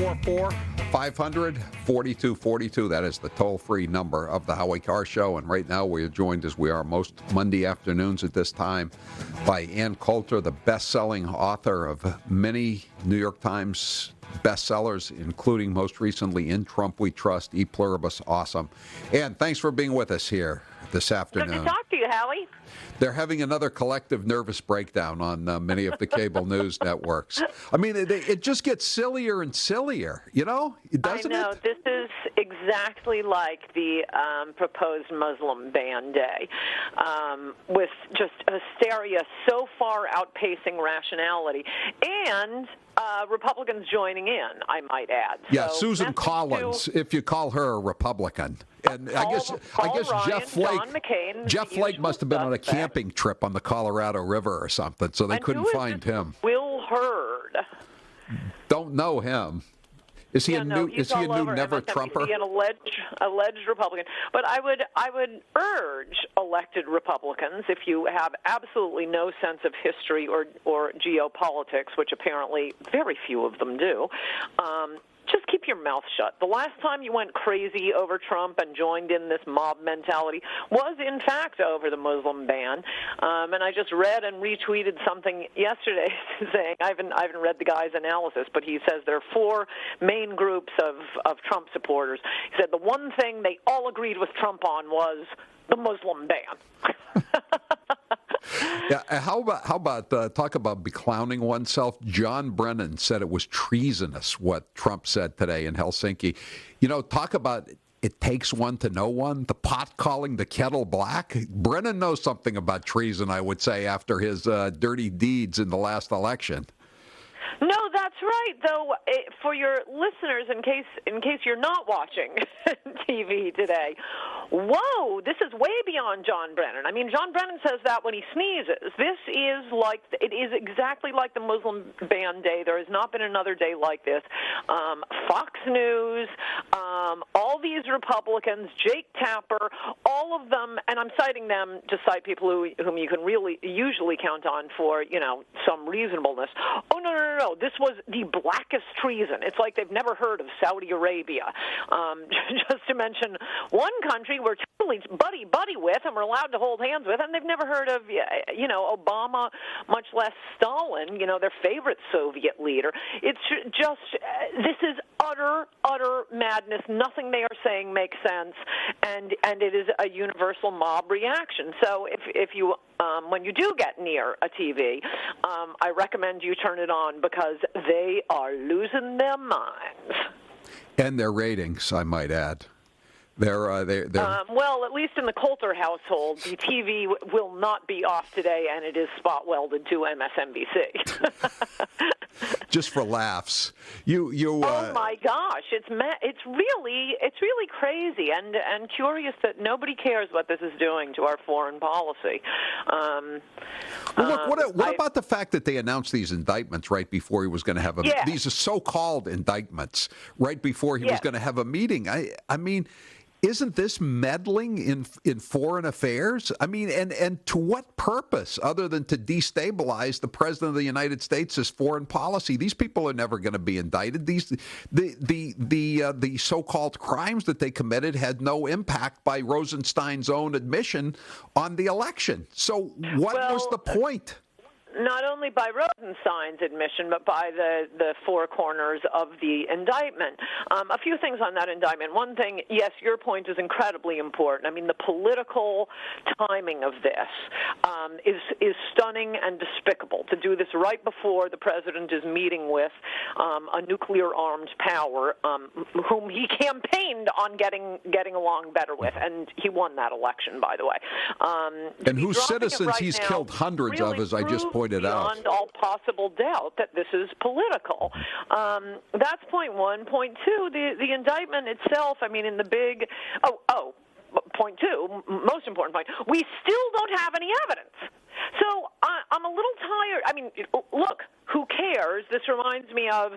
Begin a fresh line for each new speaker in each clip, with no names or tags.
844-500-4242. That is the toll-free number of the Howie Carr Show. And right now we are joined, as we are most Monday afternoons at this time, by Ann Coulter, the best-selling author of many New York Times bestsellers, including most recently In Trump We Trust, E Pluribus Awesome. Ann, thanks for being with us here this afternoon.
Good to talk to you, Howie.
They're having another collective nervous breakdown on many of the cable news networks. I mean, it just gets sillier and sillier, you know? Doesn't it?
I know. This is exactly like the proposed Muslim ban day, with just hysteria so far outpacing rationality, and Republicans joining in, I might add.
Yeah,
so
Susan Collins, if you call her a Republican. And I guess
Ryan,
Jeff Flake must have been on a camping trip on the Colorado River or something, so they couldn't find him.
Will Hurd.
Don't know him. Is he a new never Trumper?
He's an alleged Republican. But I would urge elected Republicans, if you have absolutely no sense of history or geopolitics, which apparently very few of them do, just keep your mouth shut. The last time you went crazy over Trump and joined in this mob mentality was, in fact, over the Muslim ban. And I just read and retweeted something yesterday saying, I haven't read the guy's analysis, but he says there are four main groups of Trump supporters. He said the one thing they all agreed with Trump on was the Muslim ban.
Yeah, how about talk about beclowning oneself? John Brennan said it was treasonous what Trump said today in Helsinki. You know, talk about it takes one to know one. The pot calling the kettle black. Brennan knows something about treason, I would say, after his dirty deeds in the last election.
No, that's right. Though, for your listeners, in case you're not watching TV today, whoa, this is way beyond John Brennan. I mean, John Brennan says that when he sneezes. It is exactly like the Muslim ban day. There has not been another day like this. Fox News, all these Republicans, Jake Tapper, all of them, and I'm citing them to cite people whom you can really usually count on for, some reasonableness. Oh, no. This was the blackest treason. It's like they've never heard of Saudi Arabia. Just to mention one country we're totally buddy with and we're allowed to hold hands with, and they've never heard of, Obama, much less Stalin, their favorite Soviet leader. It's just, this is utter madness. Nothing they are saying makes sense, and it is a universal mob reaction. So if you when you do get near a TV, I recommend you turn it on because they are losing their minds.
And their ratings, I might add. They're
well, at least in the Coulter household, the TV will not be off today, and it is spot welded to MSNBC.
Just for laughs.
Oh my gosh, it's really crazy and curious that nobody cares what this is doing to our foreign policy.
Well, look, what about the fact that they announced these indictments right before he was going to have these are so-called indictments right before he was going to have a meeting? I mean, isn't this meddling in foreign affairs? I mean, and to what purpose other than to destabilize the president of the United States' foreign policy? These people are never going to be indicted. The so-called crimes that they committed had no impact, by Rosenstein's own admission, on the election. So what was the point?
Not only by Rosenstein's admission, but by the four corners of the indictment. A few things on that indictment. One thing, yes, your point is incredibly important. I mean, the political timing of this is stunning and despicable. To do this right before the president is meeting with a nuclear-armed power, whom he campaigned on getting along better with, and he won that election, by the way.
And whose citizens he's killed hundreds of, as I just pointed out.
Beyond all possible doubt that this is political. That's point one. Point two, the indictment itself, I mean, in the big... point two, most important point, we still don't have any evidence. So I'm a little tired. I mean, look, who cares? This reminds me of,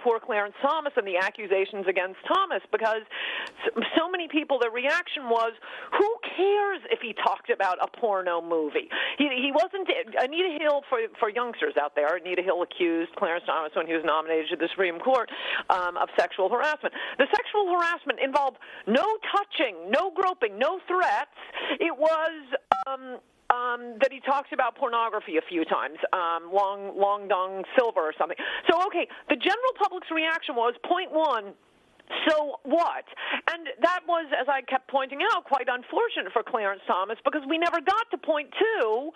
poor Clarence Thomas and the accusations against Thomas, because so many people, their reaction was, who cares if he talked about a porno movie? He wasn't. Anita Hill, for youngsters out there, Anita Hill accused Clarence Thomas when he was nominated to the Supreme Court of sexual harassment. The sexual harassment involved no touching, no groping, no threats. It was that he talks about pornography a few times, long dong silver or something. So, okay, the general public's reaction was, point one, so what? And that was, as I kept pointing out, quite unfortunate for Clarence Thomas, because we never got to point two.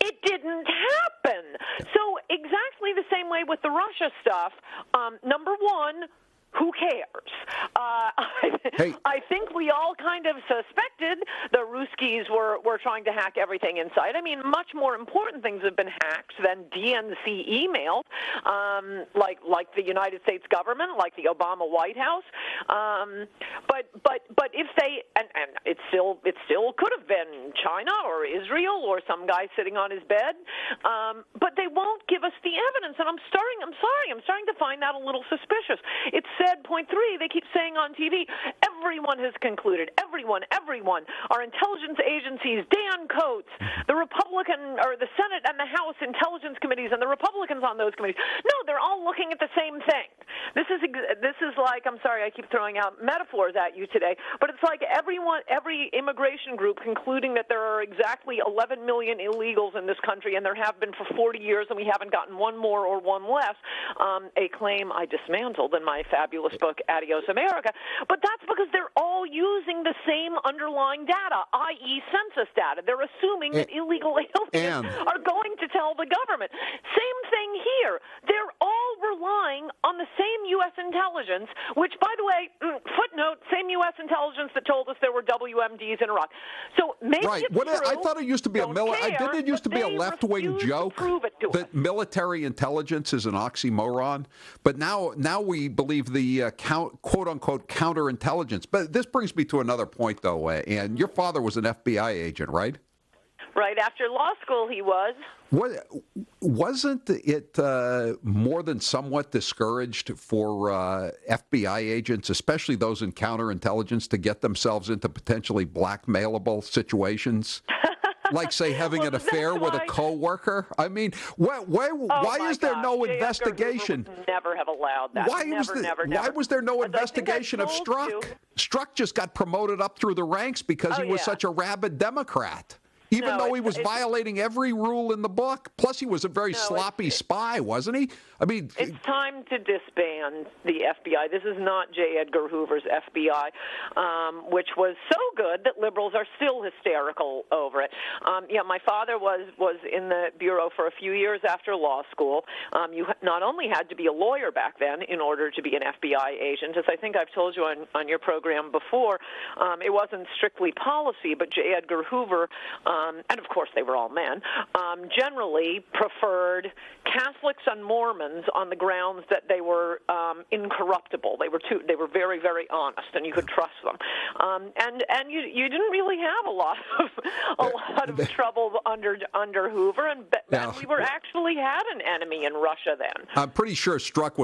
It didn't happen. So exactly the same way with the Russia stuff. Number one, who cares? I think we all kind of suspected the Ruskies were trying to hack everything in sight. I mean, much more important things have been hacked than DNC emails, like the United States government, like the Obama White House. But if they and it still could have been China or Israel or some guy sitting on his bed, but they won't give us the evidence, and I'm starting to find that a little suspicious. It's said, point three, they keep saying on TV, everyone has concluded, everyone, our intelligence agencies, Dan Coates, the Republican or the Senate and the House intelligence committees and the Republicans on those committees. No, they're all looking at the same thing. This is like, I'm sorry, I keep throwing out metaphors at you today, but it's like every immigration group concluding that there are exactly 11 million illegals in this country, and there have been for 40 years, and we haven't gotten one more or one less, a claim I dismantled in my fabulous book, Adios America. But that's because they're all using the same underlying data, i.e. census data. They're assuming that illegal aliens are going to tell the government. Same thing here. They're all relying on the same U.S. intelligence, which, by the way, footnote, same U.S. intelligence that told us there were WMDs in Iraq. So maybe it's true.
I thought it used to be didn't it used to be a left-wing joke that military intelligence is an oxymoron? But now we believe the quote-unquote counterintelligence. But this brings me to another point, though, and your father was an FBI agent, right?
Right after law school, he was.
Wasn't it more than somewhat discouraged for FBI agents, especially those in counterintelligence, to get themselves into potentially blackmailable situations? Like, say, having an affair with a coworker? I mean, why is there no investigation?
Would never have allowed that.
Why was there no investigation of Strzok? Strzok just got promoted up through the ranks because he was such a rabid Democrat. Even though he was violating every rule in the book. Plus, he was a very sloppy spy, wasn't he? I mean,
it's time to disband the FBI. This is not J. Edgar Hoover's FBI, which was so good that liberals are still hysterical over it. My father was in the Bureau for a few years after law school. You not only had to be a lawyer back then in order to be an FBI agent, as I think I've told you on your program before, it wasn't strictly policy, but J. Edgar Hoover, and of course they were all men, generally preferred Catholics and Mormons on the grounds that they were incorruptible. They were very, very honest, and you could trust them. And you didn't really have a lot of trouble under Hoover, and we were actually had an enemy in Russia then.
I'm pretty sure Strzok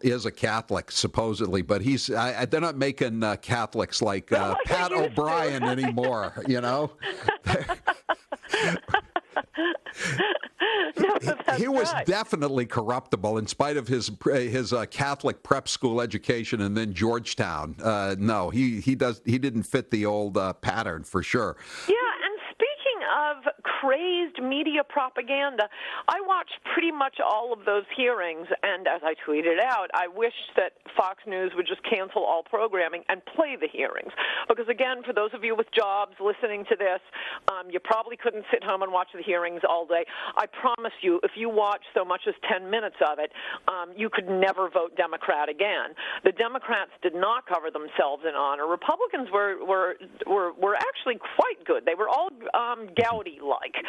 is a Catholic supposedly, but they're not making Catholics like Pat O'Brien anymore. You know. He was definitely corruptible in spite of his Catholic prep school education and then Georgetown. No, he didn't fit the old pattern for sure.
Yeah, and speaking of crazed media propaganda, I watched pretty much all of those hearings, and as I tweeted out, I wish that Fox News would just cancel all programming and play the hearings. Because again, for those of you with jobs listening to this, you probably couldn't sit home and watch the hearings all day. I promise you, if you watch so much as 10 minutes of it, you could never vote Democrat again. The Democrats did not cover themselves in honor. Republicans were actually quite good. They were all Gowdy-like. week.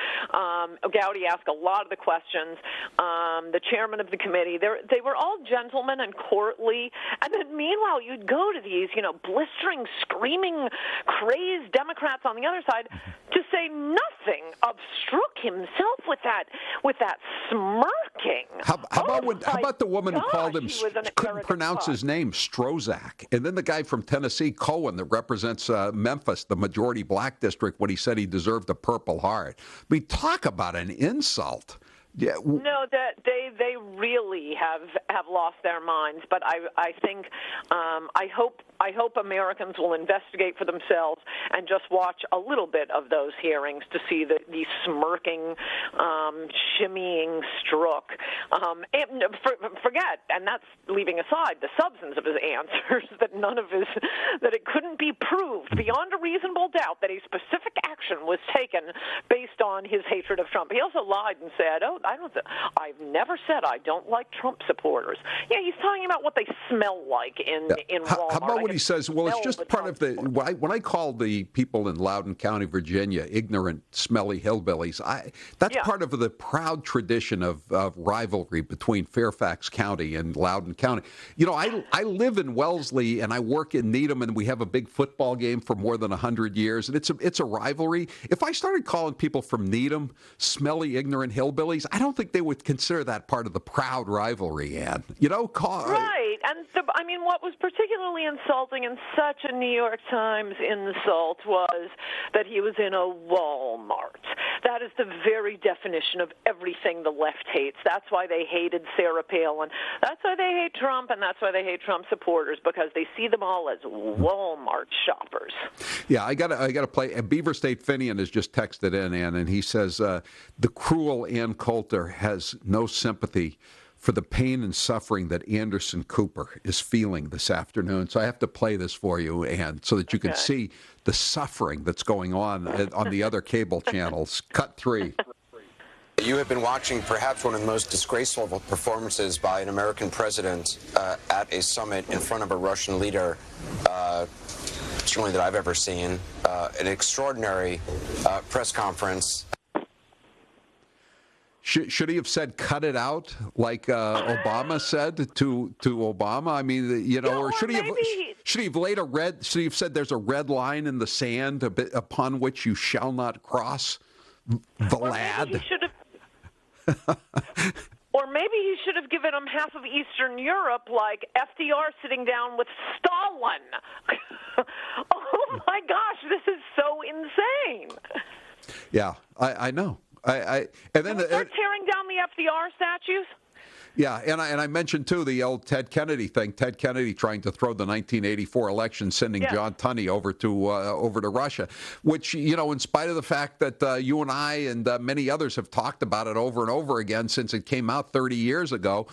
Gowdy asked a lot of the questions. The chairman of the committee, they were all gentlemen and courtly. And then meanwhile, you'd go to these, blistering, screaming, crazed Democrats on the other side to say nothing of Strzok himself with that smirking.
How about the woman who called him, couldn't pronounce his name, Strozak? And then the guy from Tennessee, Cohen, that represents Memphis, the majority black district, when he said he deserved a Purple Heart. I mean, talk about an insult. Yeah.
No, that they really have lost their minds. But I think I hope Americans will investigate for themselves and just watch a little bit of those hearings to see the smirking, shimmying Strzok. And forget, and that's leaving aside the substance of his answers, that it couldn't be proved beyond a reasonable doubt that a specific action was taken based on his hatred of Trump. He also lied and said, I've never said I don't like Trump supporters. Yeah, he's talking about what they smell like in Walmart.
How about what he says? Well, it's just part of the. When I call the people in Loudoun County, Virginia, ignorant, smelly hillbillies, that's part of the proud tradition of rivalry between Fairfax County and Loudoun County. I live in Wellesley and I work in Needham, and we have a big football game for more than 100 years, and it's a rivalry. If I started calling people from Needham smelly, ignorant hillbillies, I don't think they would consider that part of the proud rivalry, Ann.
Right. And what was particularly insulting in such a New York Times insult was that he was in a Walmart. That is the very definition of everything the left hates. That's why they hated Sarah Palin. That's why they hate Trump, and that's why they hate Trump supporters, because they see them all as Walmart shoppers.
Yeah, I gotta play. Beaver State Finian has just texted in, Ann, and he says the cruel Ann Coulter has no sympathy for the pain and suffering that Anderson Cooper is feeling this afternoon. So I have to play this for you, Ann, so that you can see the suffering that's going on the other cable channels. Cut 3.
You have been watching perhaps one of the most disgraceful performances by an American president at a summit in front of a Russian leader, certainly that I've ever seen. An extraordinary press conference.
Should he have said "cut it out" like Obama said to Obama? I mean, or should he have laid a red? Should he have said there's a red line in the sand upon which you shall not cross, the lad?
Or maybe he should have given him half of Eastern Europe, like FDR sitting down with Stalin. Oh my gosh, this is so insane.
Yeah, I know. And then
start tearing down the FDR statues.
Yeah, and I mentioned too the old Ted Kennedy thing. Ted Kennedy trying to throw the 1984 election, sending John Tunney over to Russia, which in spite of the fact that you and I and many others have talked about it over and over again since it came out 30 years ago,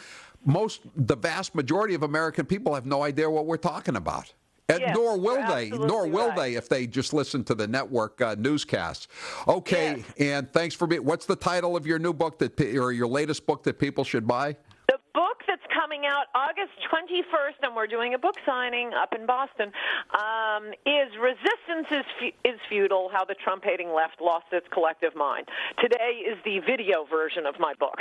the vast majority of American people have no idea what we're talking about.
Yes,
nor will they if they just listen to the network newscasts. Okay, and thanks for being. What's the title of your new book or your latest book that people should buy?
The book that's coming out August 21st, and we're doing a book signing up in Boston, is Resistance is Futile, How the Trump-Hating Left Lost Its Collective Mind. Today is the video version of my book.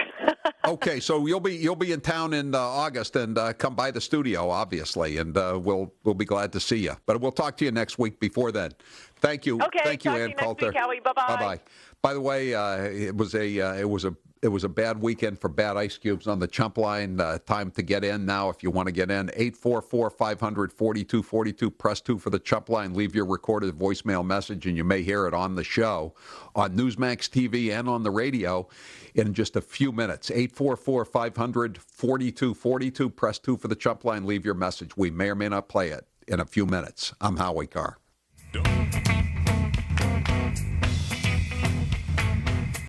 Okay, so you'll be in town in August, and come by the studio, obviously, and we'll be glad to see you. But we'll talk to you next week before then. Thank you.
Okay,
thank you, Ann Coulter.
Bye-bye.
Bye-bye. By the way, it was a bad weekend for bad ice cubes on the chump line. Time to get in now if you want to get in. 844-500-4242. Press 2 for the chump line. Leave your recorded voicemail message, and you may hear it on the show, on Newsmax TV and on the radio in just a few minutes. 844-500-4242. Press 2 for the chump line. Leave your message. We may or may not play it in a few minutes. I'm Howie Carr.